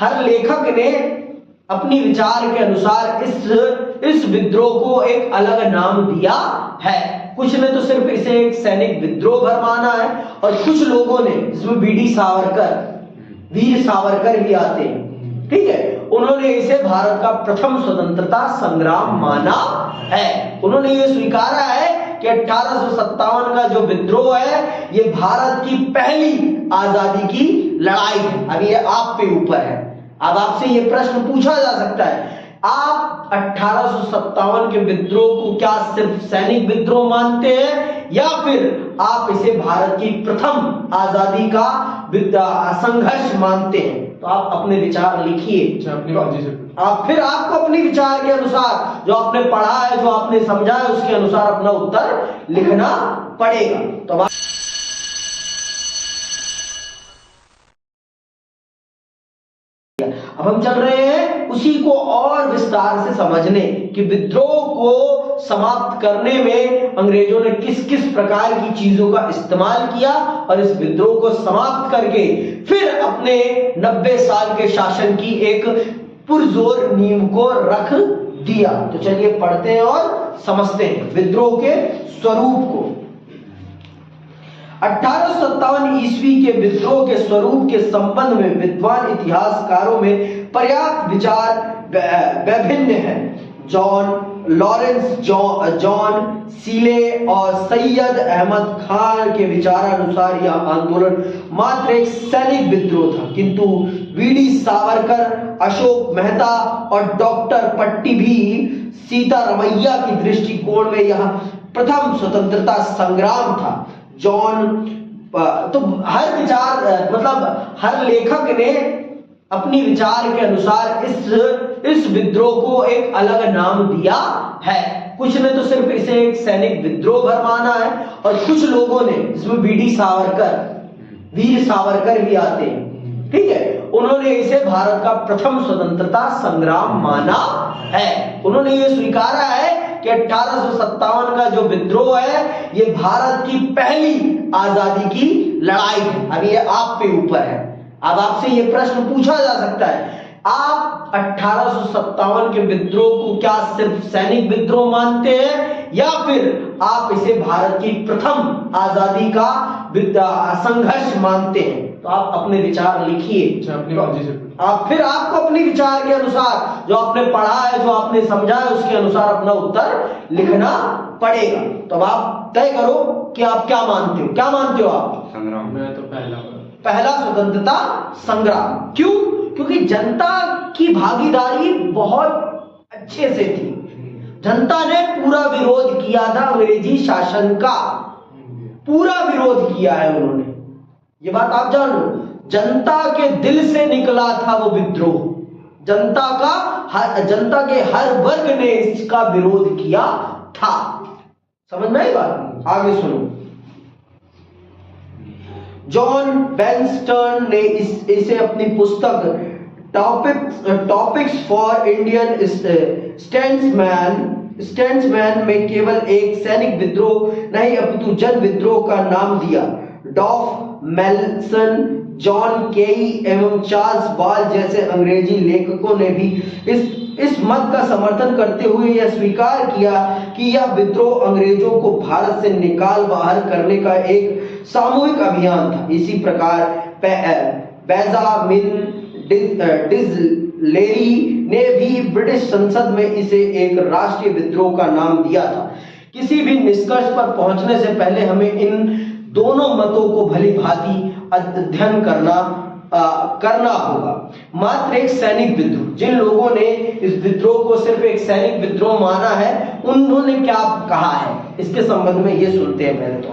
हर लेखक ने अपनी विचार के अनुसार इस विद्रोह को एक अलग नाम दिया है। कुछ ने तो सिर्फ इसे एक सैनिक विद्रोह भर माना है और कुछ लोगों ने, जिसमें बीडी सावरकर, वीर सावरकर भी आते हैं, ठीक है, उन्होंने इसे भारत का प्रथम स्वतंत्रता संग्राम माना है। उन्होंने ये स्वीकारा है कि 1857 का जो विद्रोह है ये भारत की पहली आजादी की लड़ाई है। अब ये आप पे ऊपर है। अब आपसे ये प्रश्न पूछा जा सकता है, आप 1857 के विद्रोह को क्या सिर्फ सैनिक विद्रोह मानते हैं या फिर आप इसे भारत की प्रथम आजादी का संघर्ष मानते हैं? तो आप अपने विचार लिखिए। फिर आपको अपने विचार के अनुसार, जो आपने पढ़ा है, जो आपने समझा है, उसके अनुसार अपना उत्तर लिखना पड़ेगा। तो अब हम चल रहे हैं उसी को और विस्तार से समझने कि विद्रोह को समाप्त करने में अंग्रेजों ने किस किस प्रकार की चीजों का इस्तेमाल किया और इस विद्रोह को समाप्त करके फिर अपने 90 साल के शासन की एक पुरजोर नींव को रख दिया। तो चलिए पढ़ते हैं और समझते हैं विद्रोह के स्वरूप को। 1857 ईस्वी के विद्रोह के स्वरूप के संबंध में विद्वान इतिहासकारों में पर्याप्त विचार वैभिन्न है। जॉन लॉरेंस, जॉन सीले और सैयद अहमद खान के विचारानुसार यह आंदोलन मात्र एक सैनिक विद्रोह था, किंतु वीडी सावरकर, अशोक मेहता और डॉक्टर पट्टी भी सीतारमैया की दृष्टिकोण में यह प्रथम स्वतंत्रता संग्राम था। जॉन तो हर विचार मतलब हर लेखक ने अपनी विचार के अनुसार इस विद्रोह को एक अलग नाम दिया है। कुछ ने तो सिर्फ इसे एक सैनिक विद्रोह भर माना है और कुछ लोगों ने, जिसमें बीडी सावरकर, वीर सावरकर भी आते हैं, ठीक है, उन्होंने इसे भारत का प्रथम स्वतंत्रता संग्राम माना है। उन्होंने ये स्वीकारा है कि 1857 का जो विद्रोह है ये भारत की पहली आजादी की लड़ाई है। अब ये आप पे ऊपर है। अब आपसे ये प्रश्न पूछा जा सकता है, आप 1857 के विद्रोह को क्या सिर्फ सैनिक विद्रोह मानते हैं या फिर आप इसे भारत की प्रथम आजादी का संघर्ष मानते हैं? तो आप अपने विचार लिखिए। फिर आपको अपने विचार के अनुसार, जो आपने पढ़ा है, जो आपने समझा है, उसके अनुसार अपना उत्तर लिखना पड़ेगा। तो अब आप तय करो कि आप क्या मानते हो। क्या मानते हो आप? संग्राम। मैं तो पहला स्वतंत्रता संग्राम। क्यों? क्योंकि जनता की भागीदारी बहुत अच्छे से थी। जनता ने पूरा विरोध किया था अंग्रेजी शासन का, पूरा विरोध किया है उन्होंने। ये बात आप जान लो, जनता के दिल से निकला था वो विद्रोह। जनता के हर वर्ग ने इसका विरोध किया था। समझ में आई बात? आगे सुनो। जॉन बेनस्टर्न ने इसे अपनी पुस्तक टॉपिक्स फॉर इंडियन स्टेट्समैन में केवल एक सैनिक विद्रोह नहीं अपितु जन विद्रोह का नाम दिया। डॉफ मेल्सन, जॉन केई एवं चार्ल्स बॉल जैसे अंग्रेजी लेखकों ने भी इस मत का समर्थन करते हुए यह स्वीकार किया कि यह विद्रोह अंग्रेजों को भारत से निकाल बाहर करने का एक सामूहिक अभियान था। इसी प्रकार बेंजामिन डिसलेरी ने भी ब्रिटिश संसद में इसे एक राष्ट्रीय विद्रोह का नाम दिया था। किसी भी निष्कर्ष पर पहुंचने से पहले हमें इन दोनों मतों को भली भांति अध्ययन करना होगा। मात्र एक सैनिक विद्रोह, जिन लोगों ने इस विद्रोह को सिर्फ एक सैनिक विद्रोह माना है, उन्होंने क्या कहा है इसके संबंध में ये सुनते हैं पहले तो।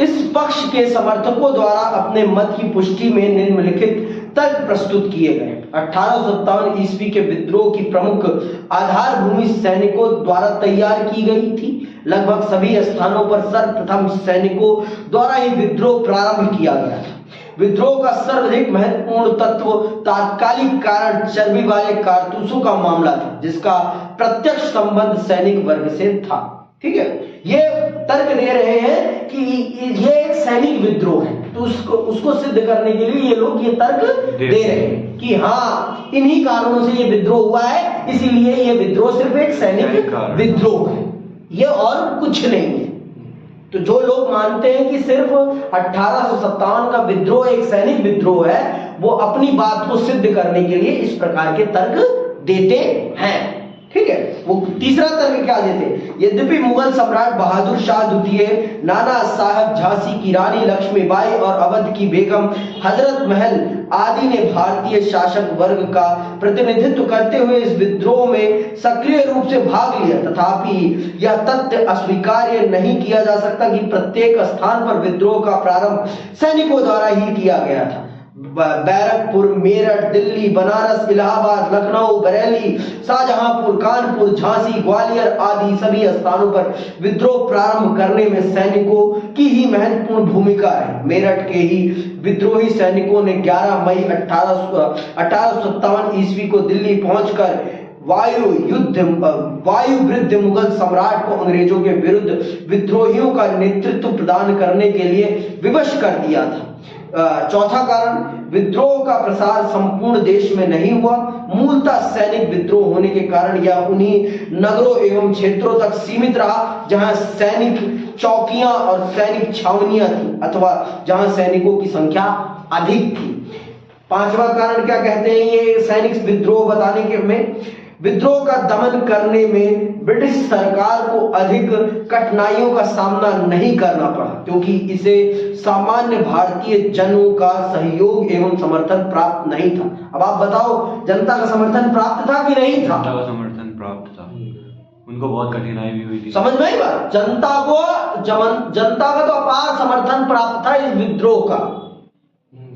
इस पक्ष के समर्थकों द्वारा अपने मत की पुष्टि में निम्नलिखित तर्क प्रस्तुत किए गए। 1857 ईस्वी के विद्रोह की प्रमुख आधारभूमि सैनिकों द्वारा तैयार की गई थी। लगभग सभी स्थानों पर सर्वप्रथम सैनिकों द्वारा ही विद्रोह प्रारंभ किया गया था। विद्रोह का सर्वाधिक महत्वपूर्ण तत्व तात्कालिक कारण चर्बी वाले कारतूसों का मामला था, जिसका प्रत्यक्ष संबंध सैनिक वर्ग से था। ठीक है, ये तर्क दे रहे हैं कि ये एक सैनिक विद्रोह है। तो उसको उसको सिद्ध करने के लिए ये लोग ये तर्क दे रहे हैं कि हाँ इन्हीं कारणों से ये विद्रोह हुआ है, इसीलिए ये विद्रोह सिर्फ एक सैनिक विद्रोह है, ये और कुछ नहीं है। तो जो लोग मानते हैं कि सिर्फ 1857 का विद्रोह एक सैनिक विद्रोह है, वो अपनी बात को सिद्ध करने के लिए इस प्रकार के तर्क देते हैं। ठीक है, वो तीसरा तर्क क्या देते? यद्यपि मुगल सम्राट बहादुर शाह द्वितीय, नाना साहब झांसी की रानी लक्ष्मीबाई और अवध की बेगम हजरत महल आदि ने भारतीय शासक वर्ग का प्रतिनिधित्व करते हुए इस विद्रोह में सक्रिय रूप से भाग लिया। तथापि यह तथ्य अस्वीकार्य नहीं किया जा सकता कि प्रत्येक स्थान पर विद्रोह का प्रारंभ सैनिकों द्वारा ही किया गया था। बैरकपुर, मेरठ, दिल्ली, बनारस, इलाहाबाद, लखनऊ, बरेली, शाहजहांपुर, कानपुर, झांसी, ग्वालियर आदि सभी स्थानों पर विद्रोह प्रारंभ करने में सैनिकों की ही महत्वपूर्ण भूमिका है। मेरठ के ही विद्रोही सैनिकों ने 11 मई 1857 ईस्वी को दिल्ली पहुंचकर वायु वृद्ध मुगल सम्राट को अंग्रेजों के विरुद्ध विद्रोहियों का नेतृत्व प्रदान करने के लिए विवश कर दिया था। चौथा कारण, विद्रोह का प्रसार संपूर्ण देश में नहीं हुआ। मूलतः सैनिक विद्रोह होने के कारण यह उन्हीं नगरों एवं क्षेत्रों तक सीमित रहा जहां सैनिक चौकियां और सैनिक छावनियां थी अथवा जहां सैनिकों की संख्या अधिक थी। पांचवा कारण क्या कहते हैं ये सैनिक विद्रोह बताने के में, विद्रोह का दमन करने में ब्रिटिश सरकार को अधिक कठिनाइयों का सामना नहीं करना पड़ा क्योंकि इसे सामान्य भारतीय जनों का सहयोग एवं समर्थन प्राप्त नहीं था। अब आप बताओ, जनता का समर्थन प्राप्त था कि नहीं था? जनता का समर्थन प्राप्त था, उनको बहुत कठिनाई भी हुई थी। समझ में आई बात? जनता का तो अपार समर्थन प्राप्त था इस विद्रोह का।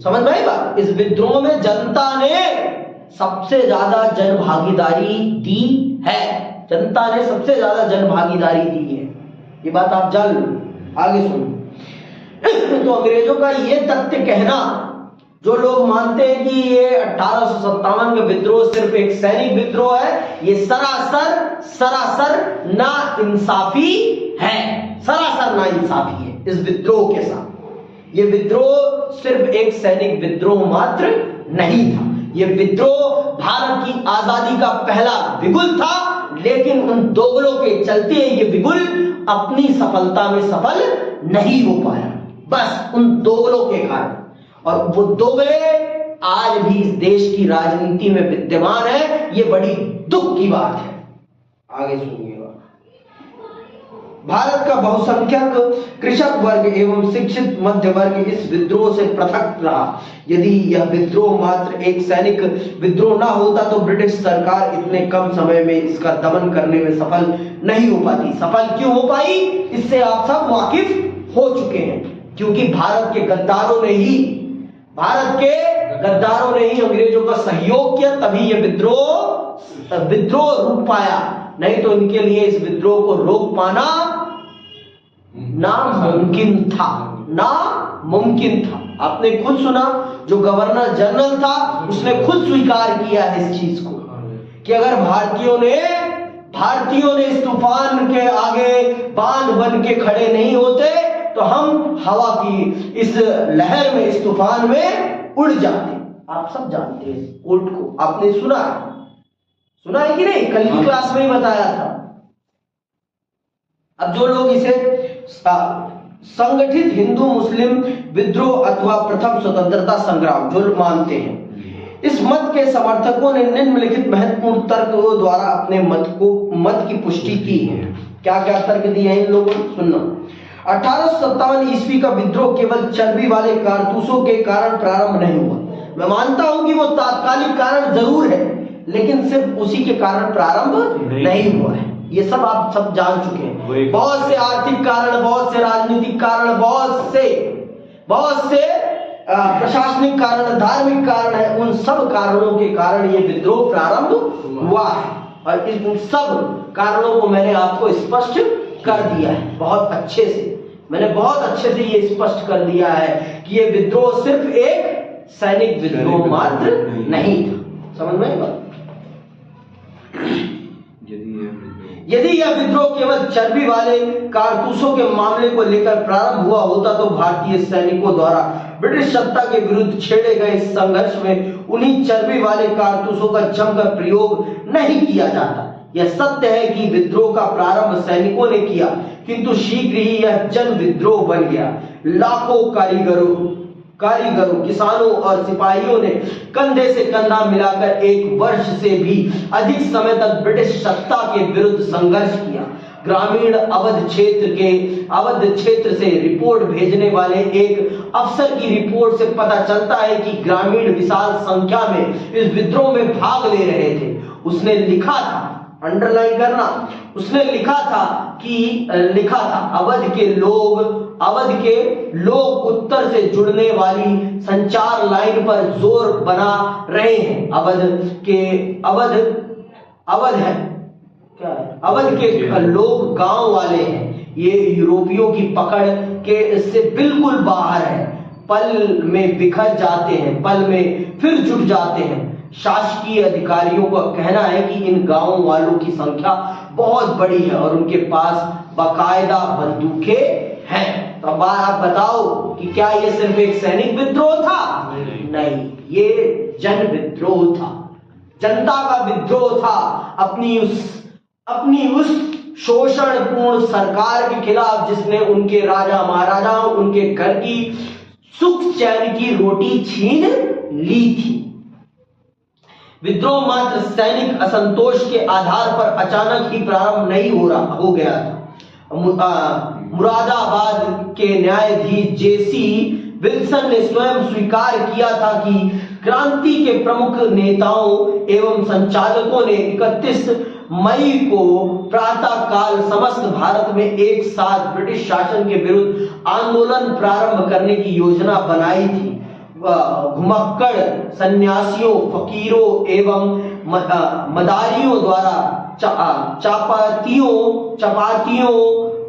समझ में आई बात? इस विद्रोह में जनता ने सबसे ज्यादा जन भागीदारी दी है। जनता ने सबसे ज्यादा जन भागीदारी दी है, ये बात आप जान लो। आगे सुनो। तो अंग्रेजों का ये तथ्य कहना, जो लोग मानते हैं कि ये 1857 का विद्रोह सिर्फ एक सैनिक विद्रोह है, ये सरासर ना इंसाफी है। सरासर ना इंसाफी है इस विद्रोह के साथ। ये विद्रोह सिर्फ एक सैनिक विद्रोह मात्र नहीं था, ये विद्रोह भारत की आजादी का पहला बिगुल था, लेकिन उन दोगलों के चलते ये बिगुल अपनी सफलता में सफल नहीं हो पाया, बस उन दोगलों के कारण। और वो दोगले आज भी इस देश की राजनीति में विद्यमान है, ये बड़ी दुख की बात है। आगे सुनिएगा। भारत का बहुसंख्यक कृषक वर्ग एवं शिक्षित मध्य वर्ग इस विद्रोह से पृथक रहा। यदि यह विद्रोह मात्र एक सैनिक विद्रोह ना होता तो ब्रिटिश सरकार इतने कम समय में इसका दमन करने में सफल नहीं हो पाती। सफल क्यों हो पाई, इससे आप सब वाकिफ हो चुके हैं, क्योंकि भारत के गद्दारों ने ही अंग्रेजों का सहयोग किया, तभी यह विद्रोह रुक पाया। नहीं तो इनके लिए इस विद्रोह को रोक पाना नामुमकिन था। आपने खुद सुना, जो गवर्नर जनरल था उसने खुद स्वीकार किया है इस चीज को कि अगर भारतीयों ने इस तूफान के आगे बांध बन के खड़े नहीं होते तो हम हवा की इस लहर में, इस तूफान में उड़ जाते। आप सब जानते हैं कोर्ट को, आपने सुना है कि नहीं? कल की क्लास में ही बताया था। अब जो लोग इसे संगठित हिंदू मुस्लिम विद्रोह अथवा प्रथम स्वतंत्रता संग्राम जो मानते हैं, इस मत के समर्थकों ने निम्नलिखित महत्वपूर्ण तर्कों द्वारा अपने मत की पुष्टि की है। क्या क्या तर्क दिए हैं इन लोगों ने, सुनना। 1857 ईस्वी का विद्रोह केवल चर्बी वाले कारतूसों के कारण प्रारंभ नहीं हुआ। मैं मानता हूं कि वो तात्कालिक कारण जरूर है, लेकिन सिर्फ उसी के कारण प्रारंभ नहीं हुआ है। ये सब आप सब जान चुके हैं। बहुत से आर्थिक कारण, बहुत से राजनीतिक कारण, बहुत से प्रशासनिक कारण, धार्मिक कारण है, उन सब कारणों के कारण ये विद्रोह प्रारंभ हुआ है। और इन सब कारणों को मैंने आपको स्पष्ट कर दिया है बहुत अच्छे से। मैंने बहुत अच्छे से ये स्पष्ट कर दिया है कि ये विद्रोह सिर्फ एक सैनिक विद्रोह मात्र नहीं था। समझ में आई बात? यदि यह विद्रोह केवल चर्बी वाले कारतूसों के मामले को लेकर प्रारंभ हुआ होता तो भारतीय सैनिकों द्वारा ब्रिटिश सत्ता के विरुद्ध छेड़े गए इस संघर्ष में उन्हीं चर्बी वाले कारतूसों का जमकर प्रयोग नहीं किया जाता। यह सत्य है कि विद्रोह का प्रारंभ सैनिकों ने किया, किंतु शीघ्र ही यह जन विद्रोह बन गया। लाखों कारीगरों, किसानों और सिपाहियों ने कंधे से कंधा मिलाकर 1 वर्ष से भी अधिक समय तक ब्रिटिश सत्ता के विरुद्ध संघर्ष किया। ग्रामीण अवध क्षेत्र से रिपोर्ट भेजने वाले एक अफसर की रिपोर्ट से पता चलता है कि ग्रामीण विशाल संख्या में इस विद्रोह में भाग ले रहे थे। उसने लिखा था, अंडरलाइन करना, उसने लिखा था अवध के लोग उत्तर से जुड़ने वाली संचार लाइन पर जोर बना रहे हैं। अवध के लोग गांव वाले हैं। ये यूरोपियों की पकड़ के इससे बिल्कुल बाहर है। पल में बिखर जाते हैं, पल में फिर जुट जाते हैं। शासकीय अधिकारियों का कहना है कि इन गांवों वालों की संख्या बहुत बड़ी है और उनके पास बाकायदा बंदूकें हैं। तो अब आप बताओ कि क्या ये सिर्फ एक सैनिक विद्रोह था? नहीं, ये जन विद्रोह था, जनता का विद्रोह था अपनी उस शोषणपूर्ण सरकार के खिलाफ जिसने उनके राजा महाराजाओं, उनके घर की सुख चैन की रोटी छीन ली थी। विद्रोह मात्र सैनिक असंतोष के आधार पर अचानक ही प्रारंभ नहीं हो गया था। मुरादाबाद के न्यायाधीश जेसी विल्सन ने स्वयं स्वीकार किया था कि क्रांति के प्रमुख नेताओं एवं संचालकों ने 31 मई को प्रातः काल समस्त भारत में एक साथ ब्रिटिश शासन के विरुद्ध आंदोलन प्रारंभ करने की योजना बनाई थी। घुमक्कड़ सन्यासियों, फकीरों एवं मदारियों द्वारा चपातियों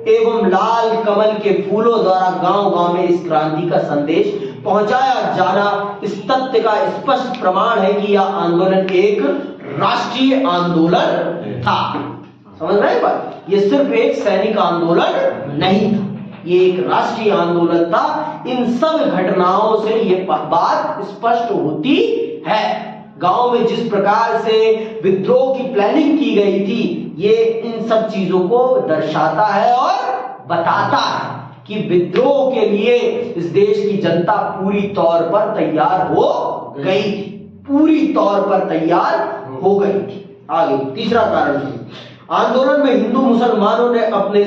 एवं लाल कमल के फूलों द्वारा गांव-गांव में इस क्रांति का संदेश पहुंचाया जाना इस तथ्य का स्पष्ट प्रमाण है कि यह आंदोलन एक राष्ट्रीय आंदोलन था। समझ रहे हैं बात? ये सिर्फ एक सैनिक आंदोलन नहीं था, ये एक राष्ट्रीय आंदोलन था। इन सब घटनाओं से ये बात स्पष्ट होती है। गांव में जिस प्रकार से विद्रोह की प्लानिंग की गई थी, ये इन सब चीजों को दर्शाता है और बताता है कि विद्रोह के लिए इस देश की जनता पूरी तौर पर तैयार हो गई थी, पूरी तौर पर तैयार हो गई थी। आगे तीसरा कारण है, आंदोलन में हिंदू मुसलमानों ने अपने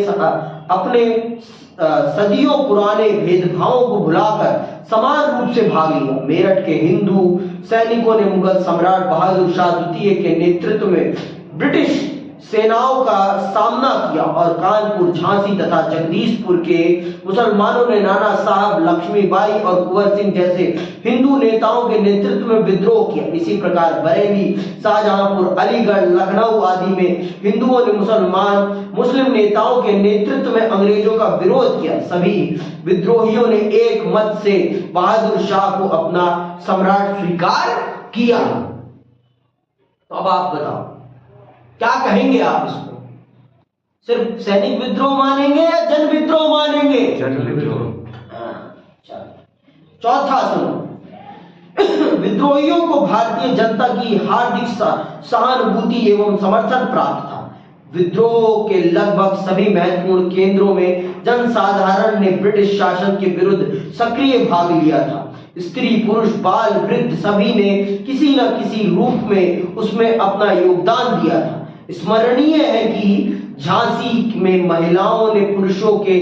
सदियों पुराने भेदभावों को भुलाकर समान रूप से भाग लिया। मेरठ के हिंदू सैनिकों ने मुगल सम्राट बहादुर शाह द्वितीय के नेतृत्व में ब्रिटिश सेनाओं का सामना किया और कानपुर, झांसी तथा जगदीशपुर के मुसलमानों ने नाना साहब, लक्ष्मीबाई और कुंवर सिंह जैसे हिंदू नेताओं के नेतृत्व में विद्रोह किया। इसी प्रकार बरेली, शाहजहांपुर, अलीगढ़, लखनऊ आदि में हिंदुओं ने मुस्लिम नेताओं के नेतृत्व में अंग्रेजों का विरोध किया। सभी विद्रोहियों ने एक मत से बहादुर शाह को अपना सम्राट स्वीकार किया। तो अब आप बताओ क्या कहेंगे आप इसको? सिर्फ सैनिक विद्रोह मानेंगे या जन विद्रोह मानेंगे? जन विद्रोह। चौथा सुनो, विद्रोहियों को भारतीय जनता की हार्दिक सहानुभूति एवं समर्थन प्राप्त था। विद्रोह के लगभग सभी महत्वपूर्ण केंद्रों में जनसाधारण ने ब्रिटिश शासन के विरुद्ध सक्रिय भाग लिया था। स्त्री, पुरुष, बाल, वृद्ध सभी ने किसी न किसी रूप में उसमें अपना योगदान दिया था। स्मरणीय है कि झांसी में महिलाओं ने पुरुषों के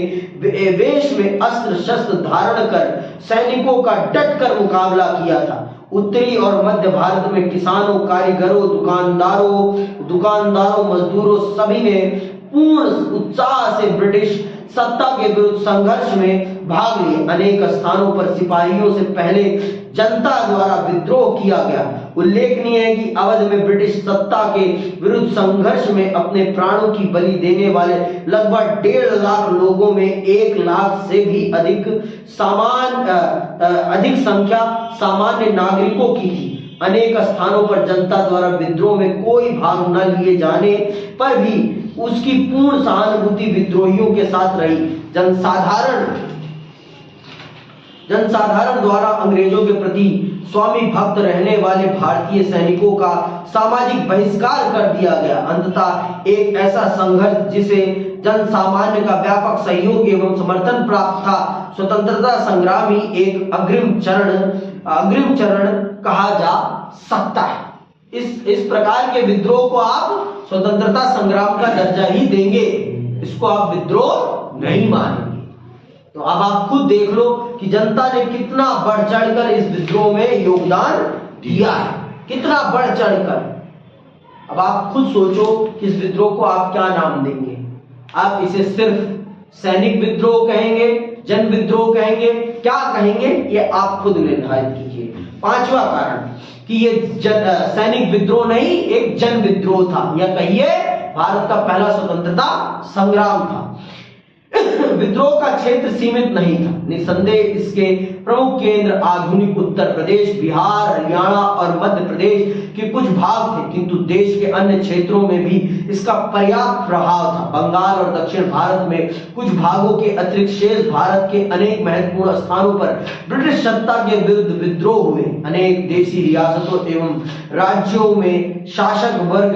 वेश में अस्त्र शस्त्र धारण कर सैनिकों का डटकर मुकाबला किया था। उत्तरी और मध्य भारत में किसानों, कारीगरों, दुकानदारों, मजदूरों सभी ने पूर्ण उत्साह से ब्रिटिश सत्ता के विरुद्ध संघर्ष में भाग लिए। अनेक स्थानों पर सिपाहियों से पहले जनता द्वारा विद्रोह किया गया। उल्लेखनीय है कि अवध में ब्रिटिश सत्ता के विरुद्ध संघर्ष में अपने प्राणों की बलि देने वाले लगभग 1.5 लाख लोगों में 1 लाख से भी अधिक संख्या सामान्य नागरिकों की थी। अनेक स्थानों पर जनता द्वारा विद्रोह में कोई भाग न लिए जाने पर भी उसकी पूर्ण सहानुभूति विद्रोहियों के साथ रही। जनसाधारण द्वारा अंग्रेजों के प्रति स्वामी भक्त रहने वाले भारतीय सैनिकों का सामाजिक बहिष्कार कर दिया गया। अंततः एक ऐसा संघर्ष जिसे जन सामान्य का व्यापक सहयोग एवं समर्थन प्राप्त था, स्वतंत्रता संग्राम ही एक अग्रिम चरण कहा जा सकता है। इस प्रकार के विद्रोह को आप स्वतंत्रता संग्राम का दर्जा ही देंगे, इसको आप विद्रोह नहीं मानेंगे। तो अब आप खुद देख लो कि जनता ने कितना बढ़ चढ़कर इस विद्रोह में योगदान दिया है, कितना बढ़ चढ़कर। अब आप खुद सोचो कि इस विद्रोह को आप क्या नाम देंगे। आप इसे सिर्फ सैनिक विद्रोह कहेंगे, जन विद्रोह कहेंगे, क्या कहेंगे, ये आप खुद निर्धारित कीजिए। पांचवा कारण कि ये सैनिक विद्रोह नहीं, एक जन विद्रोह था, या कहिए भारत का पहला स्वतंत्रता संग्राम था। विद्रोह का क्षेत्र सीमित नहीं था, निसंदेह इसके प्रमुख केंद्र आधुनिक उत्तर प्रदेश, बिहार, हरियाणा और मध्य प्रदेश के कुछ भाग थे, किंतु देश के अन्य क्षेत्रों में भी इसका पर्याप्त प्रभाव था। बंगाल और दक्षिण भारत में कुछ भागों के अतिरिक्त शेष भारत के अनेक महत्वपूर्ण स्थानों पर ब्रिटिश सत्ता के विरुद्ध विद्रोह हुए। अनेक देशी रियासतों एवं राज्यों में शासक वर्ग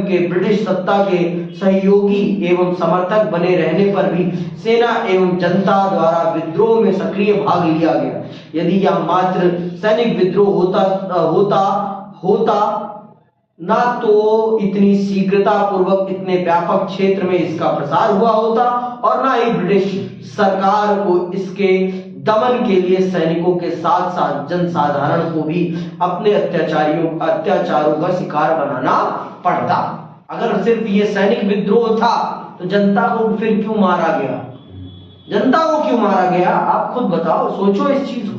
के ब्रिटिश सत्ता के सहयोगी एवं समर्थक बने रहने पर भी सेना एवं जनता द्वारा विद्रोह में सक्रिय भाग लिया गया। यदि यह मात्र सैनिक विद्रोह होता ना तो इतनी शीघ्रता पूर्वक इतने व्यापक क्षेत्र में इसका प्रसार हुआ होता, और ना ही ब्रिटिश सरकार को इसके दमन के लिए सैनिकों के साथ साथ जनसाधारण को भी अपने अत्याचारों का शिकार बनाना पड़ता। अगर सिर्फ ये सैनिक विद्रोह था तो जनता को फिर क्यों मारा गया? जनता को क्यों मारा गया? आप खुद बताओ, सोचो इस चीज को।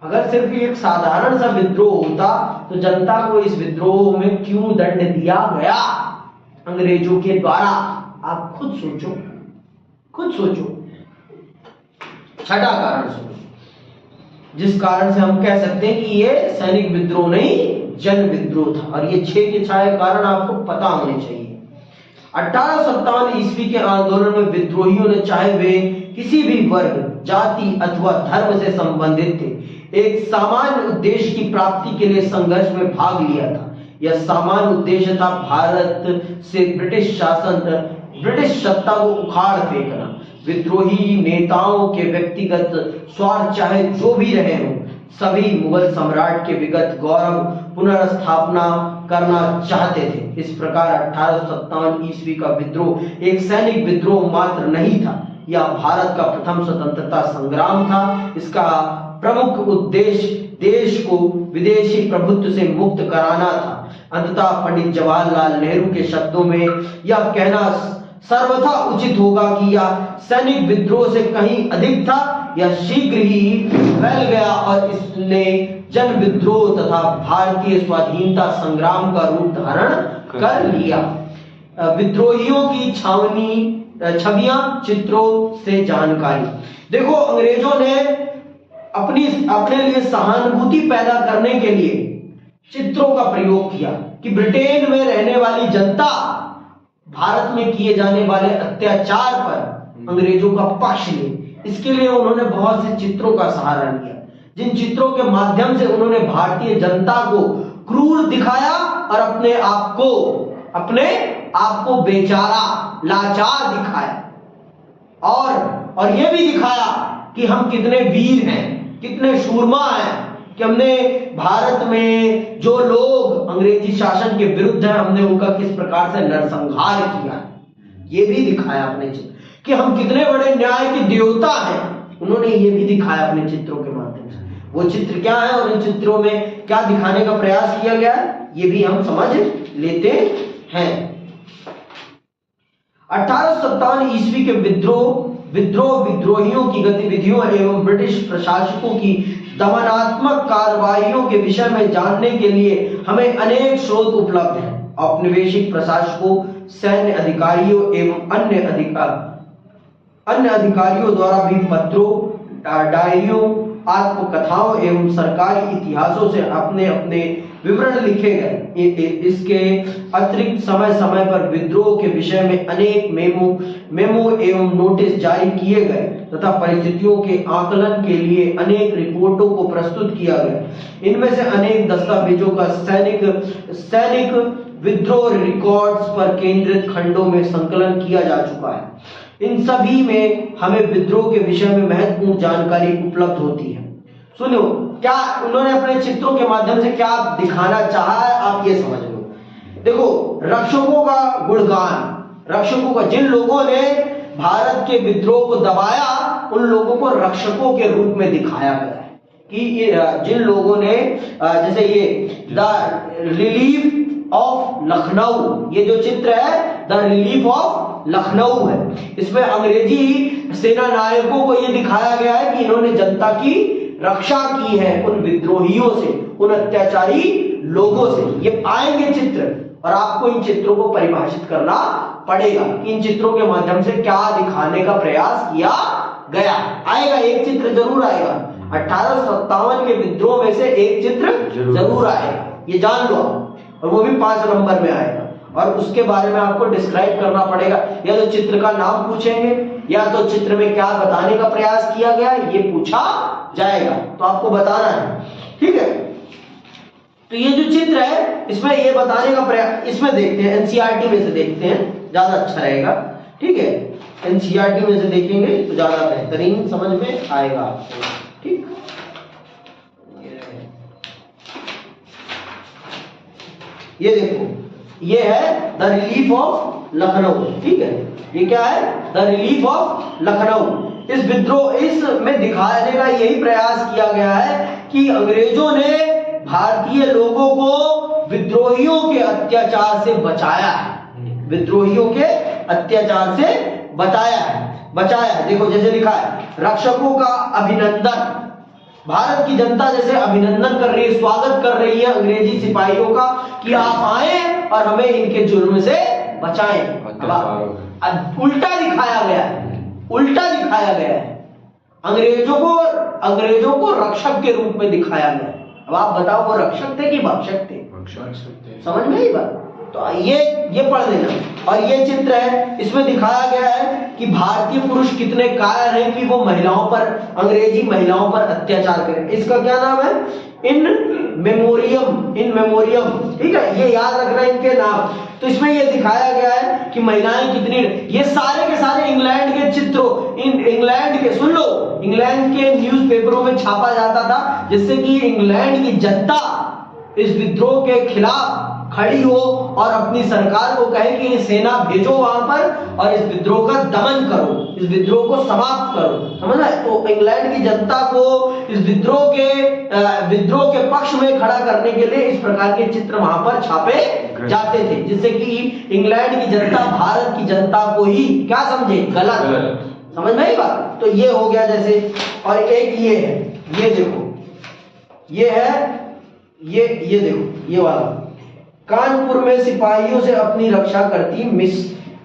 अगर सिर्फ एक साधारण सा विद्रोह होता तो जनता को इस विद्रोह में क्यों दंड दिया गया अंग्रेजों के द्वारा? आप खुद सोचो, खुद सोचो। छठा कारण सुनो, जिस कारण से हम कह सकते हैं कि ये सैनिक विद्रोह नहीं, जन विद्रोह था, और ये 6 के 6 कारण आपको पता होने चाहिए। 1857 ईस्वी के आंदोलन में विद्रोहियों ने, चाहे वे किसी भी वर्ग, जाति अथवा धर्म से संबंधित थे, एक सामान्य उद्देश्य की प्राप्ति के लिए संघर्ष में भाग लिया था। यह सामान्य उद्देश्य था भारत से ब्रिटिश सत्ता को उखाड़ फेंकना। विद्रोही नेताओं के व्यक्तिगत स्वार्थ चाहे जो भी रहे हों, सभी मुगल सम्राट के विगत गौरव पुनर्स्थापना करना चाहते थे। इस प्रकार 1857 ईस्वी का विद्रोह एक सैनिक विद्रोह मात्र नहीं था, यह भारत का प्रथम स्वतंत्रता संग्राम था। इसका प्रमुख उद्देश्य देश को विदेशी प्रभुत्व से मुक्त कराना था। अंततः पंडित जवाहरलाल नेहरू के शब्दों में यह कहना सर्वथा उचित होगा कि यह सैनिक विद्रोह से कहीं अधिक था। यह शीघ्र ही फैल गया और इसने जन विद्रोह तथा भारतीय स्वाधीनता संग्राम का रूप धारण कर लिया। विद्रोहियों की छवियां, चित्रों से जानकारी। देखो, अंग्रेजों ने अपने लिए सहानुभूति पैदा करने के लिए चित्रों का प्रयोग किया कि ब्रिटेन में रहने वाली जनता भारत में किए जाने वाले अत्याचार पर अंग्रेजों का पक्ष ले। इसके लिए उन्होंने बहुत से चित्रों का सहारा लिया, जिन चित्रों के माध्यम से उन्होंने भारतीय जनता को क्रूर दिखाया और अपने आप को बेचारा, लाचार दिखाया, और ये भी दिखाया कि हम कितने वीर हैं, कितने शूरमा हैं, कि हमने भारत में जो लोग अंग्रेजी शासन के विरुद्ध हैं, हमने उनका किस प्रकार से नरसंहार किया। ये भी दिखाया अपने चित्र कि हम कितने बड़े न्याय के देवता हैं। उन्होंने ये भी दिखाया अपने चित्रों के माध्यम से। वो चित्र क्या है और इन चित्रों में क्या दिखाने का प्रयास किया गया है, ये भी हम समझ लेते हैं। 1857 ईस्वी के विद्रोहियों की गतिविधियों एवं ब्रिटिश प्रशासकों की दमनात्मक कार्रवाइयों के विषय में जानने के लिए हमें अनेक स्रोत उपलब्ध हैं। औपनिवेशिक प्रशासकों, सैन्य अधिकारियों एवं अन्य अधिकारियों द्वारा भी पत्रों, डायरियों आत्मकथाओं एवं सरकारी इतिहासों से अपने अपने विवरण लिखे गए। इसके अतिरिक्त समय समय पर विद्रोह के विषय में अनेक मेमो एवं नोटिस जारी किए गए तथा परिस्थितियों के आकलन के लिए अनेक रिपोर्टों को प्रस्तुत किया गया। इनमें से अनेक दस्तावेजों का सैनिक विद्रोह रिकॉर्ड्स पर केंद्रित खंडों में संकलन किया जा चुका है। इन सभी में हमें विद्रोह के विषय में महत्वपूर्ण जानकारी उपलब्ध होती है। सुनो, क्या उन्होंने अपने चित्रों के माध्यम से क्या दिखाना चाहा है, आप ये समझ लो। देखो, रक्षकों का गुणगान, रक्षकों का, जिन लोगों ने भारत के विद्रोह को दबाया उन लोगों को रक्षकों के रूप में दिखाया गया है कि जिन लोगों ने जैसे ये द रिलीफ ऑफ लखनऊ, ये जो चित्र है द रिलीफ ऑफ लखनऊ है, इसमें अंग्रेजी सेना नायकों को ये दिखाया गया है कि इन्होंने जनता की रक्षा की है उन विद्रोहियों से, उन अत्याचारी लोगों से। ये आएंगे चित्र और आपको इन चित्रों को परिभाषित करना पड़ेगा कि इन चित्रों के माध्यम से क्या दिखाने का प्रयास किया गया। आएगा, एक चित्र जरूर आएगा। 1857 के विद्रोह में से एक चित्र जरूर आएगा, ये जान लो, और वो भी 5 नंबर में आएगा। और उसके बारे में आपको डिस्क्राइब करना पड़ेगा, या तो चित्र का नाम पूछेंगे या तो चित्र में क्या बताने का प्रयास किया गया ये पूछा जाएगा, तो आपको बताना है। ठीक है, तो ये जो चित्र है इसमें ये बताने का प्रयास, इसमें देखते हैं एनसीईआरटी में से देखते हैं, ज्यादा अच्छा रहेगा। ठीक है, एनसीईआरटी में से देखेंगे तो ज्यादा बेहतरीन समझ में आएगा आपको। ठीक, ये देखो, ये है द रिलीफ ऑफ लखनऊ। ठीक है, ये क्या है, द रिलीफ ऑफ लखनऊ। इस विद्रोह, इसमें दिखाने का यही प्रयास किया गया है कि अंग्रेजों ने भारतीय लोगों को विद्रोहियों के अत्याचार से बचाया है, विद्रोहियों के अत्याचार से बचाया है। देखो जैसे लिखा है, रक्षकों का अभिनंदन, भारत की जनता जैसे अभिनंदन कर रही है, स्वागत कर रही है अंग्रेजी सिपाहियों का कि आप आए और हमें इनके जुर्म से बचाएं। उल्टा दिखाया गया है, उल्टा दिखाया गया है। अंग्रेजों को रक्षक के रूप में दिखाया गया। अब आप बताओ, वो रक्षक थे कि भक्षक थे? समझ में आई बात? तो ये पढ़ लेना। और ये चित्र है, इसमें दिखाया गया है कि भारतीय पुरुष कितने कायर हैं कि वो महिलाओं पर, अंग्रेजी महिलाओं पर अत्याचार करें। इसका क्या नाम है, इन मेमोरियम। ठीक है, ये याद रखना इनके नाम। तो इसमें ये दिखाया गया है कि महिलाएं कितनी, ये सारे के सारे इंग्लैंड के चित्रों, इंग्लैंड के, सुन लो, इंग्लैंड के न्यूज़पेपरों में छापा जाता था जिससे कि इंग्लैंड की जनता इस विद्रोह के खिलाफ खड़ी हो और अपनी सरकार को कहे कि सेना भेजो वहां पर और इस विद्रोह का दमन करो, इस विद्रोह को समाप्त करो। समझ आए? तो इंग्लैंड की जनता को इस विद्रोह के पक्ष में खड़ा करने के लिए इस प्रकार के चित्र वहां पर छापे जाते थे, जिससे कि इंग्लैंड की जनता भारत की जनता को ही क्या समझे, गलत। समझ में आई बात? तो ये हो गया जैसे। और एक ये है, ये देखो, ये है, ये देखो, ये वाला, कानपुर में सिपाहियों से अपनी रक्षा करती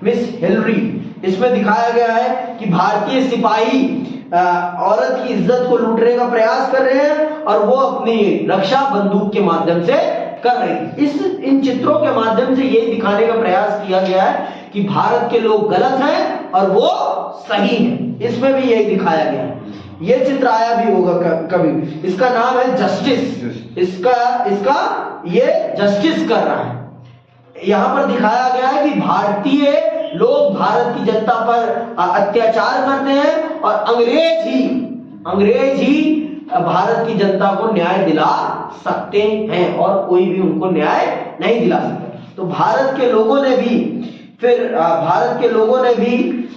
मिस हिलरी। इसमें दिखाया गया है कि भारतीय सिपाही औरत की इज्जत को लूटने का प्रयास कर रहे हैं और वो अपनी रक्षा बंदूक के माध्यम से कर रही है। इन चित्रों के माध्यम से ये दिखाने का प्रयास किया गया है कि भारत के लोग गलत हैं और वो सही हैं। इसमें भी यही दिखाया गया है। ये चित्र आया भी होगा कभी, इसका नाम है जस्टिस। इसका ये जस्टिस कर रहा है। यहां पर दिखाया गया है कि भारतीय लोग भारत की जनता पर अत्याचार करते हैं और अंग्रेज ही भारत की जनता को न्याय दिला सकते हैं और कोई भी उनको न्याय नहीं दिला सकता। तो भारत के लोगों ने भी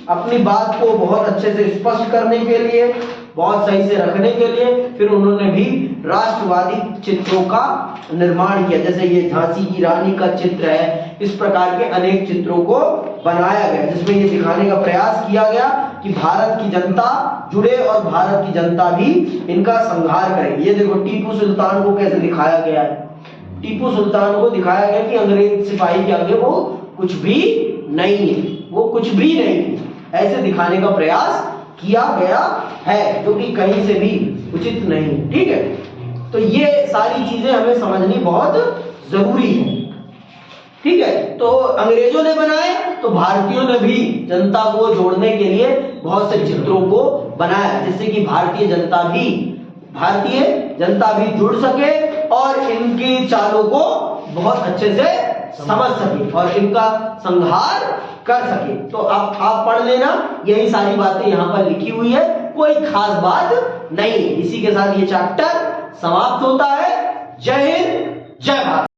अपनी बात को बहुत अच्छे से स्पष्ट करने के लिए, बहुत सही से रखने के लिए फिर उन्होंने भी राष्ट्रवादी चित्रों का निर्माण किया। जैसे ये झांसी की रानी का चित्र है, इस प्रकार के अनेक चित्रों को बनाया गया जिसमें ये दिखाने का प्रयास किया गया कि भारत की जनता जुड़े और भारत की जनता भी इनका संहार करे। ये देखो टीपू सुल्तान को कैसे दिखाया गया है। टीपू सुल्तान को दिखाया गया कि अंग्रेज सिपाही के आगे वो कुछ भी नहीं है, वो कुछ भी नहीं है, ऐसे दिखाने का प्रयास किया गया है, जो कि कहीं से भी उचित नहीं। ठीक है, तो ये सारी चीजें हमें समझनी बहुत जरूरी है। ठीक है, तो अंग्रेजों ने बनाए तो भारतीयों ने भी जनता को जोड़ने के लिए बहुत से चित्रों को बनाया, जिससे कि भारतीय जनता भी जुड़ सके और इनकी चालों को बहुत अच्छे से समझ सके और इनका संहार कर सके। तो आप पढ़ लेना, यही सारी बातें यहाँ पर लिखी हुई है, कोई खास बात नहीं। इसी के साथ ये चैप्टर समाप्त होता है। जय हिंद, जय भारत।